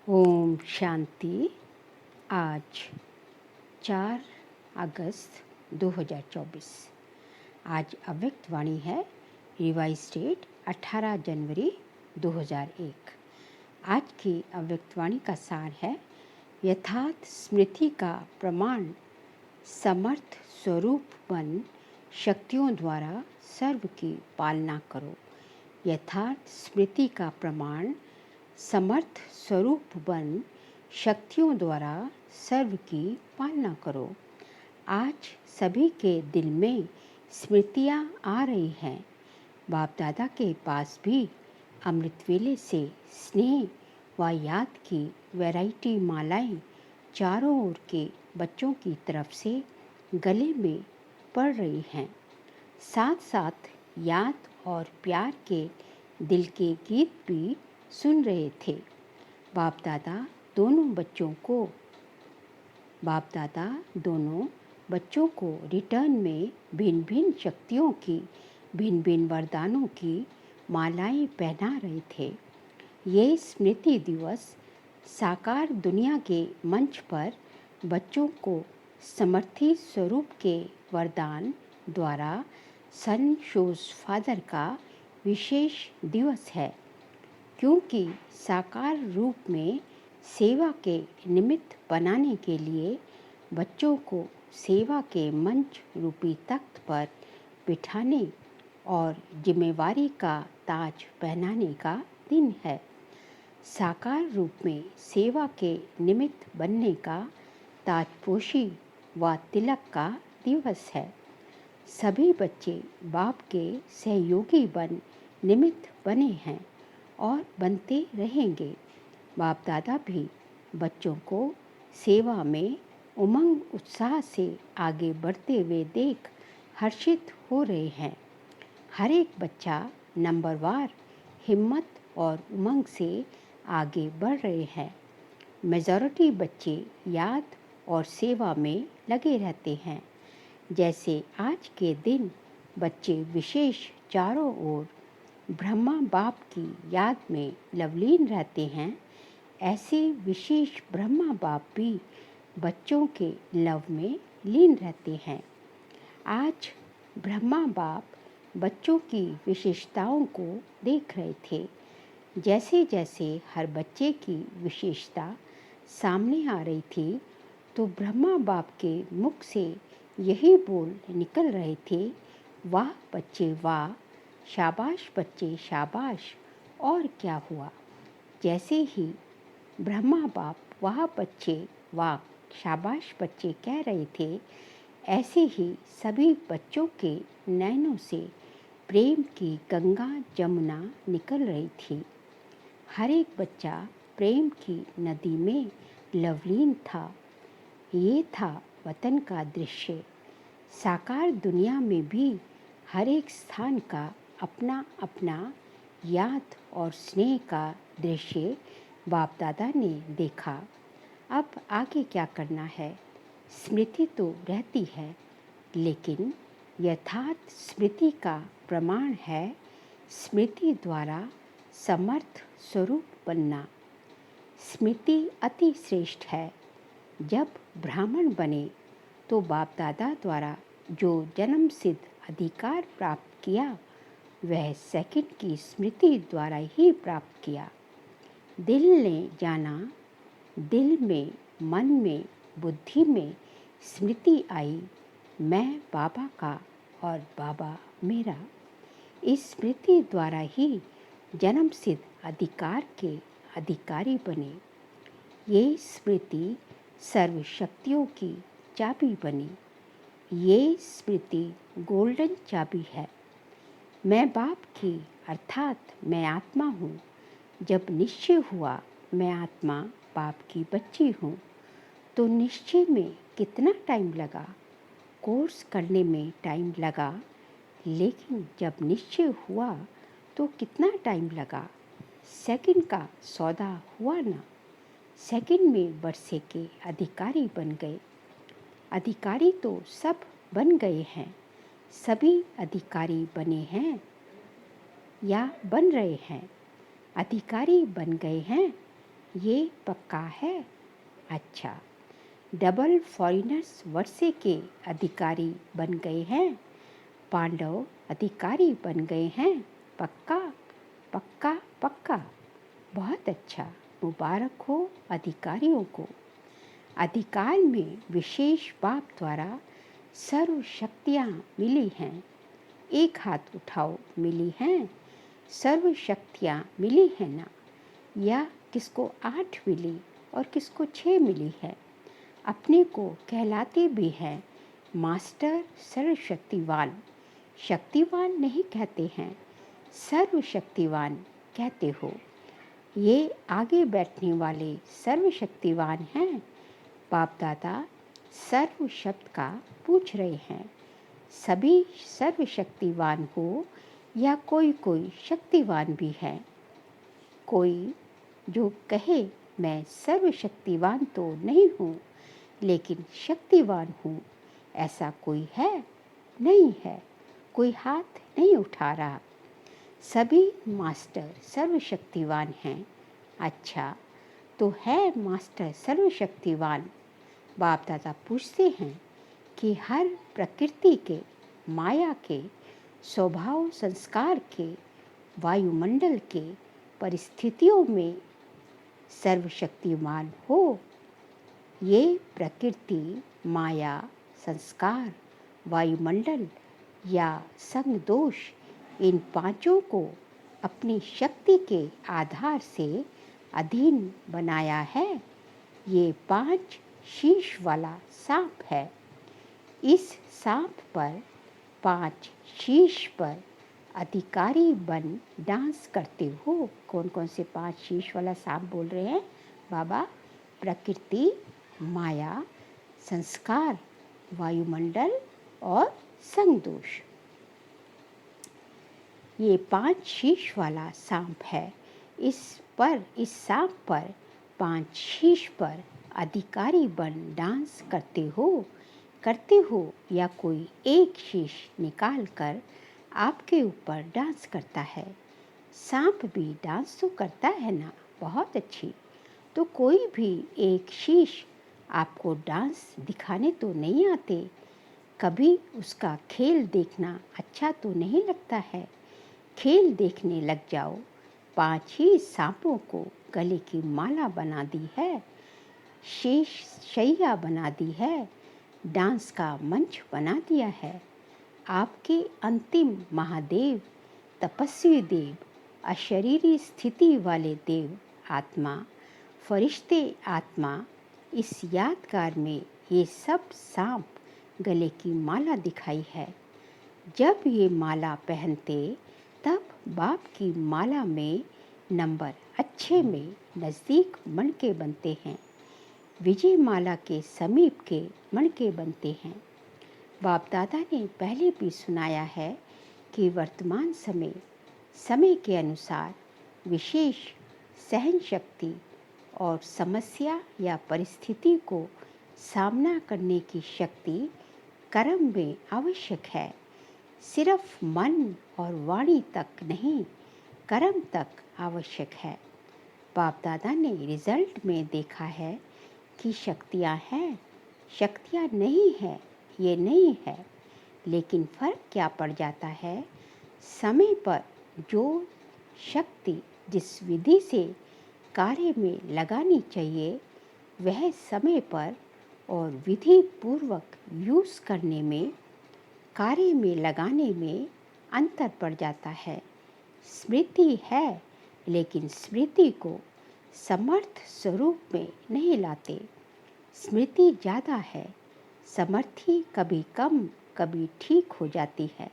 ओम शांति। आज 4 अगस्त 2024। आज अव्यक्त वाणी है। रिवाइज डेट 18 जनवरी 2001। आज की अव्यक्त वाणी का सार है, यथार्थ स्मृति का प्रमाण समर्थ स्वरूप बन शक्तियों द्वारा सर्व की पालना करो। यथार्थ स्मृति का प्रमाण समर्थ स्वरूप बन शक्तियों द्वारा सर्व की पालना करो। आज सभी के दिल में स्मृतियाँ आ रही हैं। बाप दादा के पास भी अमृत वेले से स्नेह व याद की वैरायटी मालाएं चारों ओर के बच्चों की तरफ से गले में पड़ रही हैं। साथ साथ याद और प्यार के दिल के गीत भी सुन रहे थे। बाप दादा दोनों बच्चों को रिटर्न में भिन्न भिन्न शक्तियों की, भिन्न भिन्न वरदानों की मालाएं पहना रहे थे। ये स्मृति दिवस साकार दुनिया के मंच पर बच्चों को समर्थी स्वरूप के वरदान द्वारा सन शोज फादर का विशेष दिवस है, क्योंकि साकार रूप में सेवा के निमित्त बनाने के लिए बच्चों को सेवा के मंच रूपी तख्त पर बिठाने और जिम्मेवारी का ताज पहनाने का दिन है। साकार रूप में सेवा के निमित्त बनने का ताजपोशी व तिलक का दिवस है। सभी बच्चे बाप के सहयोगी बन निमित्त बने हैं और बनते रहेंगे। बाप दादा भी बच्चों को सेवा में उमंग उत्साह से आगे बढ़ते हुए देख हर्षित हो रहे हैं। हर एक बच्चा नंबरवार हिम्मत और उमंग से आगे बढ़ रहे हैं। मेजॉरिटी बच्चे याद और सेवा में लगे रहते हैं। जैसे आज के दिन बच्चे विशेष चारों ओर ब्रह्मा बाप की याद में लवलीन रहते हैं, ऐसे विशेष ब्रह्मा बाप भी बच्चों के लव में लीन रहते हैं। आज ब्रह्मा बाप बच्चों की विशेषताओं को देख रहे थे। जैसे जैसे हर बच्चे की विशेषता सामने आ रही थी, तो ब्रह्मा बाप के मुख से यही बोल निकल रहे थे, वाह बच्चे वाह, शाबाश बच्चे शाबाश। और क्या हुआ? जैसे ही ब्रह्मा बाप वाह बच्चे वाह शाबाश बच्चे कह रहे थे, ऐसे ही सभी बच्चों के नैनों से प्रेम की गंगा जमुना निकल रही थी। हर एक बच्चा प्रेम की नदी में लवलीन था। ये था वतन का दृश्य। साकार दुनिया में भी हर एक स्थान का अपना अपना याद और स्नेह का दृश्य बाप दादा ने देखा। अब आगे क्या करना है? स्मृति तो रहती है, लेकिन यथार्थ स्मृति का प्रमाण है स्मृति द्वारा समर्थ स्वरूप बनना। स्मृति अति श्रेष्ठ है। जब ब्राह्मण बने तो बाप दादा द्वारा जो जन्म सिद्ध अधिकार प्राप्त किया, वह सेकंड की स्मृति द्वारा ही प्राप्त किया। दिल ने जाना, दिल में, मन में, बुद्धि में स्मृति आई, मैं बाबा का और बाबा मेरा। इस स्मृति द्वारा ही जन्म सिद्ध अधिकार के अधिकारी बने। ये स्मृति सर्व शक्तियों की चाबी बनी। ये स्मृति गोल्डन चाबी है। मैं बाप की अर्थात मैं आत्मा हूँ। जब निश्चय हुआ मैं आत्मा बाप की बच्ची हूँ, तो निश्चय में कितना टाइम लगा? कोर्स करने में टाइम लगा, लेकिन जब निश्चय हुआ तो कितना टाइम लगा? सेकंड का सौदा हुआ ना। सेकंड में वर्षे के अधिकारी बन गए। अधिकारी तो सब बन गए हैं। सभी अधिकारी बने हैं या बन रहे हैं। अधिकारी बन गए हैं ये पक्का है। अच्छा, डबल फॉरेनर्स वर्षे के अधिकारी बन गए हैं। पांडव अधिकारी बन गए हैं। पक्का पक्का पक्का। बहुत अच्छा, मुबारक हो अधिकारियों को। अधिकार में विशेष बाप द्वारा सर्व शक्तियाँ मिली हैं। एक हाथ उठाओ, मिली हैं सर्व शक्तियाँ मिली हैं ना? या किसको 8 मिली और किसको 6 मिली है? अपने को कहलाते भी हैं मास्टर सर्वशक्तिवान। शक्तिवान नहीं कहते हैं, सर्वशक्तिवान कहते हो। ये आगे बैठने वाले सर्वशक्तिवान हैं। बाप दादा सर्व शब्द का पूछ रहे हैं। सभी सर्वशक्तिवान हो या कोई कोई शक्तिवान भी है? कोई जो कहे मैं सर्वशक्तिवान तो नहीं हूँ लेकिन शक्तिवान हूँ, ऐसा कोई है? नहीं है। कोई हाथ नहीं उठा रहा। सभी मास्टर सर्वशक्तिवान हैं। अच्छा, तो है मास्टर सर्वशक्तिवान। बाप दादा पूछते हैं कि हर प्रकृति के, माया के, स्वभाव संस्कार के, वायुमंडल के परिस्थितियों में सर्वशक्तिमान हो। ये प्रकृति, माया, संस्कार, वायुमंडल या संग दोष, इन पांचों को अपनी शक्ति के आधार से अधीन बनाया है। ये 5 शीश वाला सांप है। इस सांप पर, 5 शीश पर अधिकारी बन डांस करते हो। कौन कौन से 5 शीश वाला सांप बोल रहे हैं बाबा? प्रकृति, माया, संस्कार, वायुमंडल और संगदोष। ये 5 शीश वाला सांप है। इस सांप पर, 5 शीश पर अधिकारी बन डांस करते हो या कोई एक शीश निकाल कर आपके ऊपर डांस करता है। सांप भी डांस तो करता है ना? बहुत अच्छी। तो कोई भी एक शीश आपको डांस दिखाने तो नहीं आते। कभी उसका खेल देखना अच्छा तो नहीं लगता है। खेल देखने लग जाओ। 5 ही सांपों को गले की माला बना दी है, शेष शैया बना दी है, डांस का मंच बना दिया है। आपके अंतिम महादेव, तपस्वी देव, अशरीरी स्थिति वाले देव आत्मा, फरिश्ते आत्मा, इस यादगार में ये सब सांप गले की माला दिखाई है। जब ये माला पहनते तब बाप की माला में नंबर अच्छे में नज़दीक मणके बनते हैं। विजय माला के समीप के मणके बनते हैं। बाप दादा ने पहले भी सुनाया है कि वर्तमान समय के अनुसार विशेष सहन शक्ति और समस्या या परिस्थिति को सामना करने की शक्ति कर्म में आवश्यक है। सिर्फ मन और वाणी तक नहीं, कर्म तक आवश्यक है। बाप दादा ने रिजल्ट में देखा है कि शक्तियाँ हैं, शक्तियाँ नहीं है, ये नहीं है। लेकिन फ़र्क क्या पड़ जाता है? समय पर जो शक्ति जिस विधि से कार्य में लगानी चाहिए, वह समय पर और विधि पूर्वक यूज़ करने में, कार्य में लगाने में अंतर पड़ जाता है। स्मृति है, लेकिन स्मृति को समर्थ स्वरूप में नहीं लाते। स्मृति ज़्यादा है, समर्थी कभी कम कभी ठीक हो जाती है।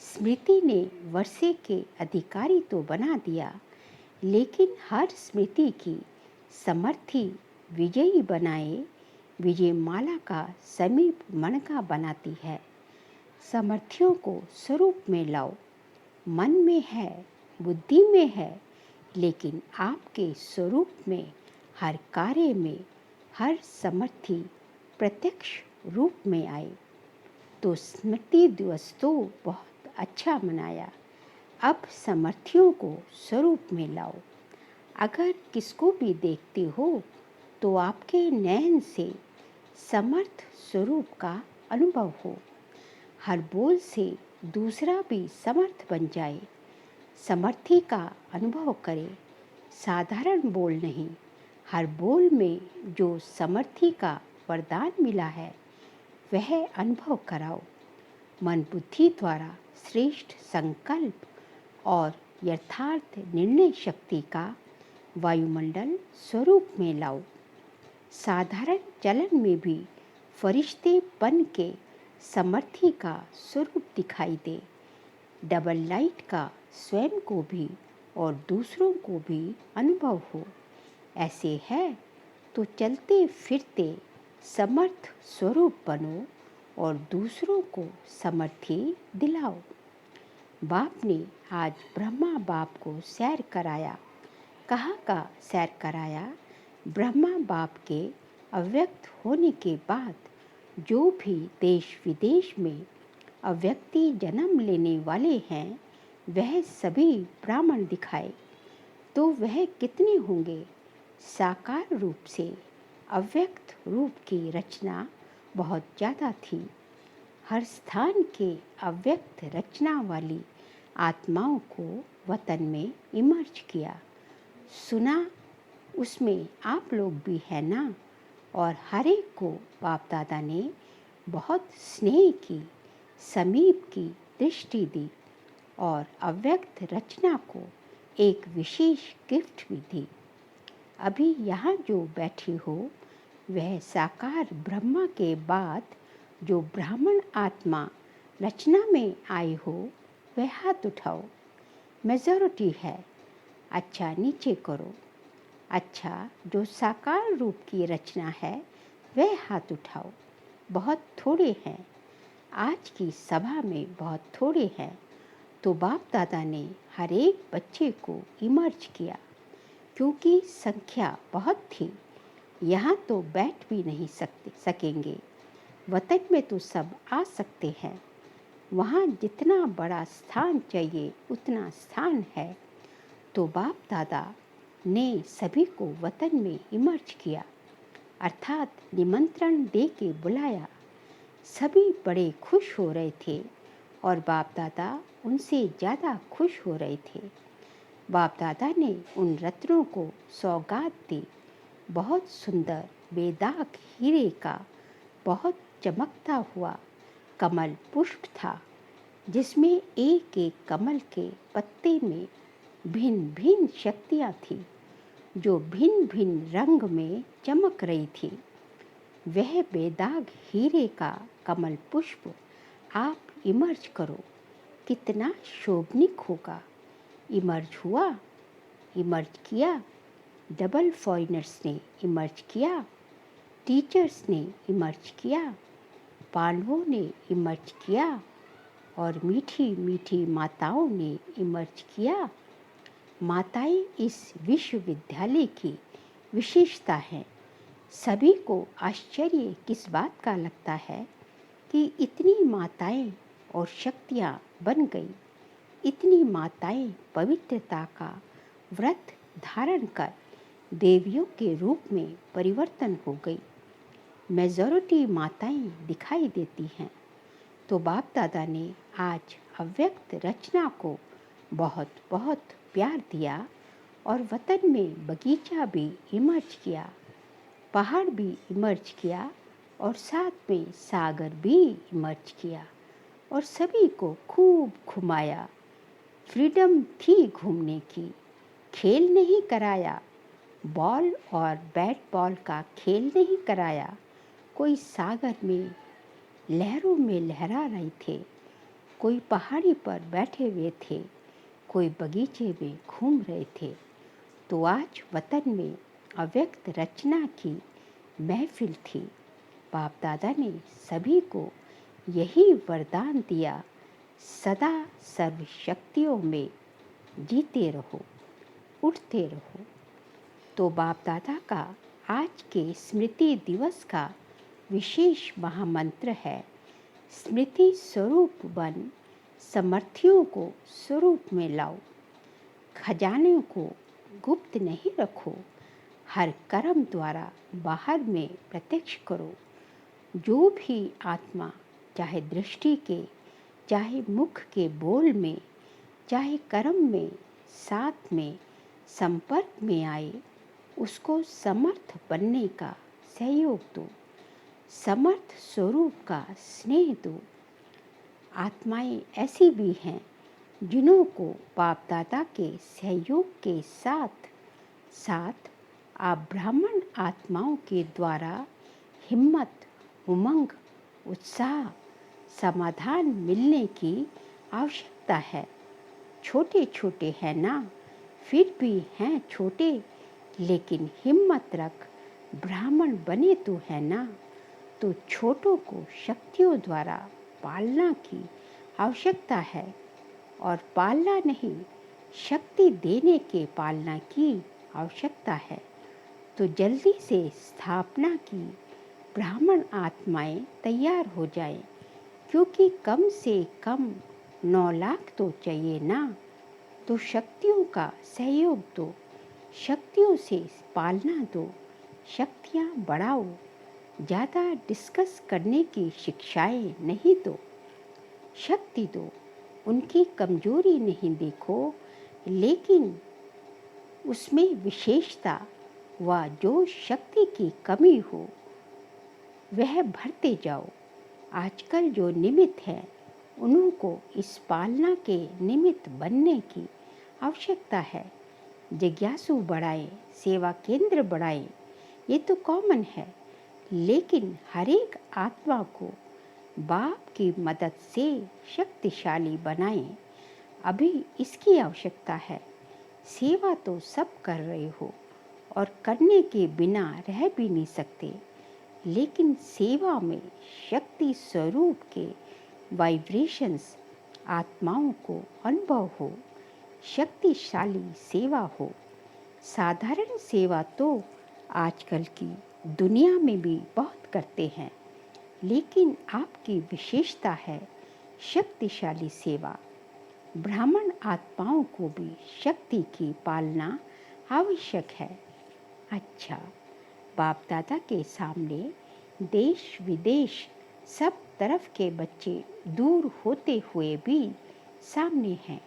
स्मृति ने वर्षे के अधिकारी तो बना दिया, लेकिन हर स्मृति की समर्थी विजयी बनाए विजय माला का समीप मणका बनाती है। समर्थियों को स्वरूप में लाओ। मन में है, बुद्धि में है, लेकिन आपके स्वरूप में हर कार्य में हर समर्थी प्रत्यक्ष रूप में आए। तो स्मृति दिवस तो बहुत अच्छा मनाया। अब समर्थियों को स्वरूप में लाओ। अगर किसको भी देखते हो तो आपके नयन से समर्थ स्वरूप का अनुभव हो। हर बोल से दूसरा भी समर्थ बन जाए, समर्थी का अनुभव करे। साधारण बोल नहीं, हर बोल में जो समर्थी का वरदान मिला है वह अनुभव कराओ। मन बुद्धि द्वारा श्रेष्ठ संकल्प और यथार्थ निर्णय शक्ति का वायुमंडल स्वरूप में लाओ। साधारण चलन में भी फरिश्ते बन के समर्थी का स्वरूप दिखाई दे। डबल लाइट का स्वयं को भी और दूसरों को भी अनुभव हो। ऐसे है तो चलते फिरते समर्थ स्वरूप बनो और दूसरों को समर्थी दिलाओ। बाप ने आज ब्रह्मा बाप को सैर कराया। कहाँ का सैर कराया? ब्रह्मा बाप के अव्यक्त होने के बाद जो भी देश विदेश में अव्यक्ति जन्म लेने वाले हैं वह सभी ब्राह्मण दिखाए। तो वह कितने होंगे? साकार रूप से अव्यक्त रूप की रचना बहुत ज़्यादा थी। हर स्थान के अव्यक्त रचना वाली आत्माओं को वतन में इमर्ज किया। सुना उसमें आप लोग भी हैं ना? और हर एक को बाप दादा ने बहुत स्नेह की, समीप की दृष्टि दी और अव्यक्त रचना को एक विशेष गिफ्ट भी दी। अभी यहाँ जो बैठी हो वह साकार ब्रह्मा के बाद जो ब्राह्मण आत्मा रचना में आई हो वह हाथ उठाओ। मेजॉरिटी है। अच्छा नीचे करो। अच्छा जो साकार रूप की रचना है वह हाथ उठाओ। बहुत थोड़े हैं, आज की सभा में बहुत थोड़े हैं। तो बाप दादा ने हर एक बच्चे को इमर्ज किया क्योंकि संख्या बहुत थी। यहाँ तो बैठ भी नहीं सकेंगे। वतन में तो सब आ सकते हैं। वहाँ जितना बड़ा स्थान चाहिए उतना स्थान है। तो बाप दादा ने सभी को वतन में इमर्ज किया, अर्थात निमंत्रण दे के बुलाया। सभी बड़े खुश हो रहे थे और बाप दादा उनसे ज़्यादा खुश हो रहे थे। बाप दादा ने उन रत्नों को सौगात दी। बहुत सुंदर बेदाग हीरे का बहुत चमकता हुआ कमल पुष्प था, जिसमें एक एक कमल के पत्ते में भिन्न भिन्न शक्तियाँ थीं, जो भिन्न भिन्न रंग में चमक रही थी। वह बेदाग हीरे का कमल पुष्प आप इमर्ज करो, कितना शोभनीक होगा। इमर्ज हुआ, इमर्ज किया। डबल फॉरेनर्स ने इमर्ज किया, टीचर्स ने इमर्ज किया, पांडवों ने इमर्ज किया और मीठी मीठी माताओं ने इमर्ज किया। माताएं इस विश्वविद्यालय की विशेषता है। सभी को आश्चर्य किस बात का लगता है कि इतनी माताएं और शक्तियां बन गई। इतनी माताएं पवित्रता का व्रत धारण कर देवियों के रूप में परिवर्तन हो गई। मेजॉरिटी माताएं दिखाई देती हैं। तो बाप दादा ने आज अव्यक्त रचना को बहुत बहुत प्यार दिया और वतन में बगीचा भी इमर्ज किया, पहाड़ भी इमर्ज किया और साथ में सागर भी इमर्ज किया और सभी को खूब घुमाया। फ्रीडम थी घूमने की, खेल नहीं कराया। बॉल और बैट बॉल का खेल नहीं कराया। कोई सागर में लहरों में लहरा रहे थे, कोई पहाड़ी पर बैठे हुए थे, कोई बगीचे में घूम रहे थे। तो आज वतन में अव्यक्त रचना की महफिल थी। बाप दादा ने सभी को यही वरदान दिया, सदा सर्व शक्तियों में जीते रहो, उठते रहो। तो बाप दादा का आज के स्मृति दिवस का विशेष महामंत्र है, स्मृति स्वरूप बन समर्थियों को स्वरूप में लाओ, खजाने को गुप्त नहीं रखो, हर कर्म द्वारा बाहर में प्रत्यक्ष करो। जो भी आत्मा चाहे दृष्टि के, चाहे मुख के बोल में, चाहे कर्म में, साथ में, संपर्क में आए, उसको समर्थ बनने का सहयोग दो, समर्थ स्वरूप का स्नेह दो। आत्माएं ऐसी भी हैं जिन्हों को बाप दादा के सहयोग के साथ साथ आप ब्राह्मण आत्माओं के द्वारा हिम्मत, उमंग, उत्साह, समाधान मिलने की आवश्यकता है। छोटे छोटे हैं ना, फिर भी हैं छोटे, लेकिन हिम्मत रख, ब्राह्मण बने तो है ना। तो छोटों को शक्तियों द्वारा पालना की आवश्यकता है, और पालना नहीं, शक्ति देने के पालना की आवश्यकता है। तो जल्दी से स्थापना की ब्राह्मण आत्माएं तैयार हो जाएं, क्योंकि कम से कम 9 लाख तो चाहिए ना। तो शक्तियों का सहयोग दो, शक्तियों से पालना दो, शक्तियाँ बढ़ाओ। ज़्यादा डिस्कस करने की शिक्षाएं नहीं दो, शक्ति दो। उनकी कमजोरी नहीं देखो, लेकिन उसमें विशेषता व जो शक्ति की कमी हो वह भरते जाओ। आजकल जो निमित्त हैं उन्हों को इस पालना के निमित्त बनने की आवश्यकता है। जिज्ञासु बढ़ाए, सेवा केंद्र बढ़ाए, ये तो कॉमन है, लेकिन हर एक आत्मा को बाप की मदद से शक्तिशाली बनाएं। अभी इसकी आवश्यकता है। सेवा तो सब कर रहे हो और करने के बिना रह भी नहीं सकते, लेकिन सेवा में शक्ति स्वरूप के वाइब्रेशंस आत्माओं को अनुभव हो, शक्तिशाली सेवा हो। साधारण सेवा तो आजकल की दुनिया में भी बहुत करते हैं, लेकिन आपकी विशेषता है शक्तिशाली सेवा। ब्राह्मण आत्माओं को भी शक्ति की पालना आवश्यक है। अच्छा, बाप दादा के सामने देश विदेश सब तरफ के बच्चे दूर होते हुए भी सामने हैं।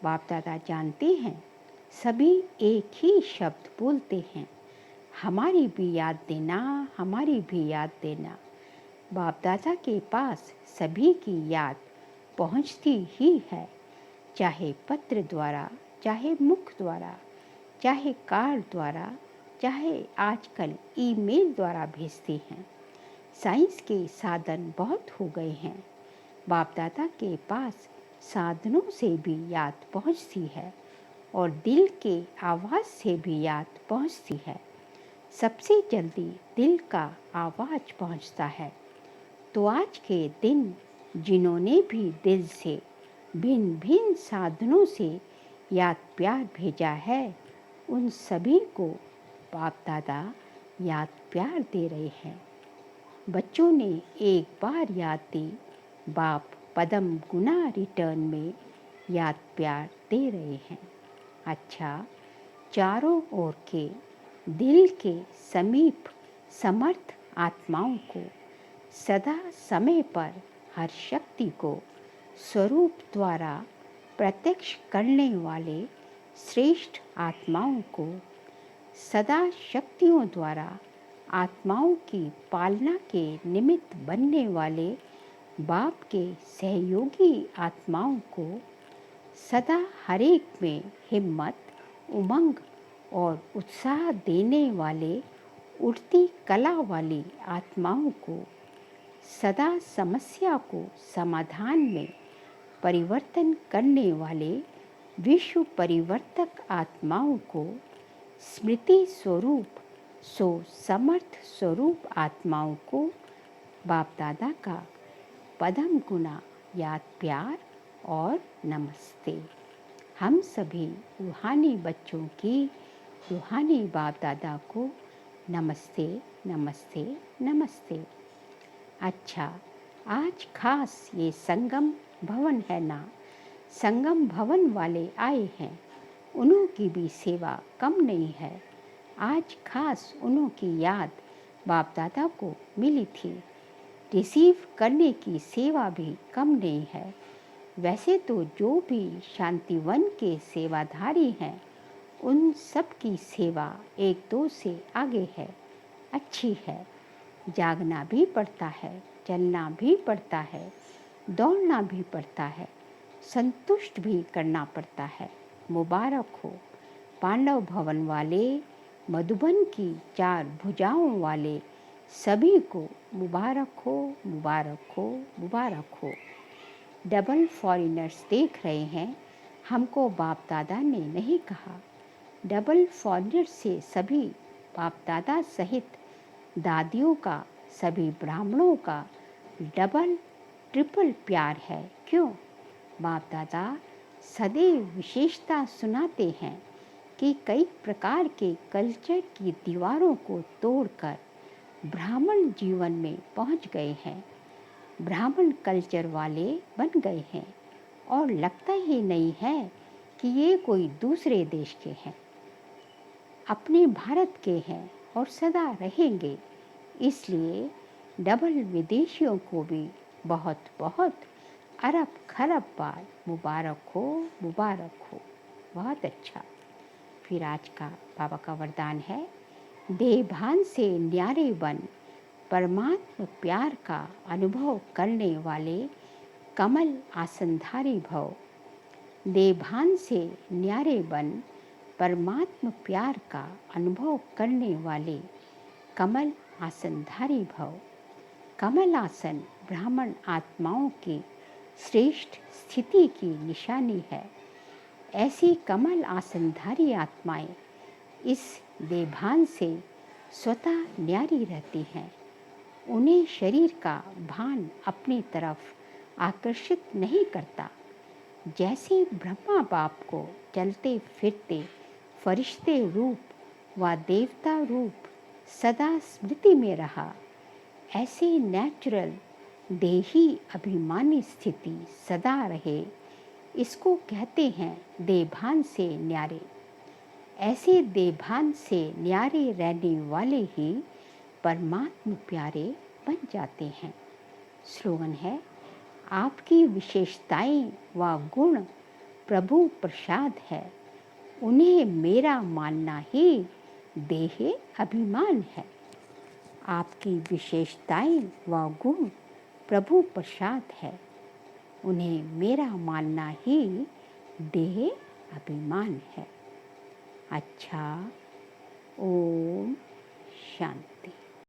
बाप दादा जानते हैं, सभी एक ही शब्द बोलते हैं, हमारी भी याद देना, हमारी भी याद देना। बाप दादा के पास सभी की याद पहुंचती ही है, चाहे पत्र द्वारा, चाहे मुख द्वारा, चाहे कार्ड द्वारा, चाहे आजकल ईमेल द्वारा भेजते हैं। साइंस के साधन बहुत हो गए हैं। बाप दादा के पास साधनों से भी याद पहुंचती है और दिल के आवाज़ से भी याद पहुंचती है। सबसे जल्दी दिल का आवाज़ पहुंचता है। तो आज के दिन जिन्होंने भी दिल से भिन्न भिन्न साधनों से याद प्यार भेजा है, उन सभी को बाप दादा याद प्यार दे रहे हैं। बच्चों ने एक बार याद दी, बाप पदम गुना रिटर्न में याद प्यार दे रहे हैं। अच्छा, चारों ओर के दिल के समीप समर्थ आत्माओं को सदा समय पर हर शक्ति को स्वरूप द्वारा प्रत्यक्ष करने वाले श्रेष्ठ आत्माओं को सदा शक्तियों द्वारा आत्माओं की पालना के निमित्त बनने वाले बाप के सहयोगी आत्माओं को सदा हरेक में हिम्मत, उमंग और उत्साह देने वाले उड़ती कला वाली आत्माओं को सदा समस्या को समाधान में परिवर्तन करने वाले विश्व परिवर्तक आत्माओं को स्मृति स्वरूप सो समर्थ स्वरूप आत्माओं को बाप दादा का पदम गुना याद प्यार और नमस्ते। हम सभी रूहानी बच्चों की रूहानी बाप दादा को नमस्ते नमस्ते नमस्ते। अच्छा, आज खास ये संगम भवन है ना, संगम भवन वाले आए हैं, उन्हों की भी सेवा कम नहीं है। आज खास उन्हों की याद बाप दादा को मिली थी। रिसीव करने की सेवा भी कम नहीं है। वैसे तो जो भी शांतिवन के सेवाधारी हैं, उन सब की सेवा एक दो से आगे है, अच्छी है। जागना भी पड़ता है, चलना भी पड़ता है, दौड़ना भी पड़ता है, संतुष्ट भी करना पड़ता है। मुबारक हो पांडव भवन वाले, मधुबन की 4 भुजाओं वाले सभी को मुबारक हो, मुबारक हो, मुबारक हो। डबल फॉरेनर्स देख रहे हैं, हमको बाप दादा ने नहीं कहा। डबल फॉरेनर्स से सभी बाप दादा सहित दादियों का, सभी ब्राह्मणों का डबल ट्रिपल प्यार है। क्यों? बाप दादा सदैव विशेषता सुनाते हैं कि कई प्रकार के कल्चर की दीवारों को तोड़कर ब्राह्मण जीवन में पहुंच गए हैं, ब्राह्मण कल्चर वाले बन गए हैं और लगता ही नहीं है कि ये कोई दूसरे देश के हैं, अपने भारत के हैं और सदा रहेंगे। इसलिए डबल विदेशियों को भी बहुत बहुत अरब खरब बार मुबारक हो, मुबारक हो। बहुत अच्छा। फिर आज का बाबा का वरदान है, देवभान से न्यारे बन परमात्म प्यार का अनुभव करने वाले कमल आसनधारी भव। देवभान से न्यारे बन परमात्म प्यार का अनुभव करने वाले कमल आसनधारी भव। कमल आसन ब्राह्मण आत्माओं की श्रेष्ठ स्थिति की निशानी है। ऐसी कमल आसनधारी आत्माएं इस देवभान से स्वतः न्यारी रहती हैं। उन्हें शरीर का भान अपनी तरफ आकर्षित नहीं करता। जैसे ब्रह्मा बाप को चलते फिरते फरिश्ते रूप व देवता रूप सदा स्मृति में रहा, ऐसे नेचुरल देही अभिमानी स्थिति सदा रहे, इसको कहते हैं देवभान से न्यारे। ऐसे देवभान से न्यारे रहने वाले ही परमात्म प्यारे बन जाते हैं। स्लोगन है, आपकी विशेषताएं व गुण प्रभु प्रसाद है, उन्हें मेरा मानना ही देह अभिमान है। आपकी विशेषताएं व गुण प्रभु प्रसाद है, उन्हें मेरा मानना ही देह अभिमान है। अच्छा, ओम शांति।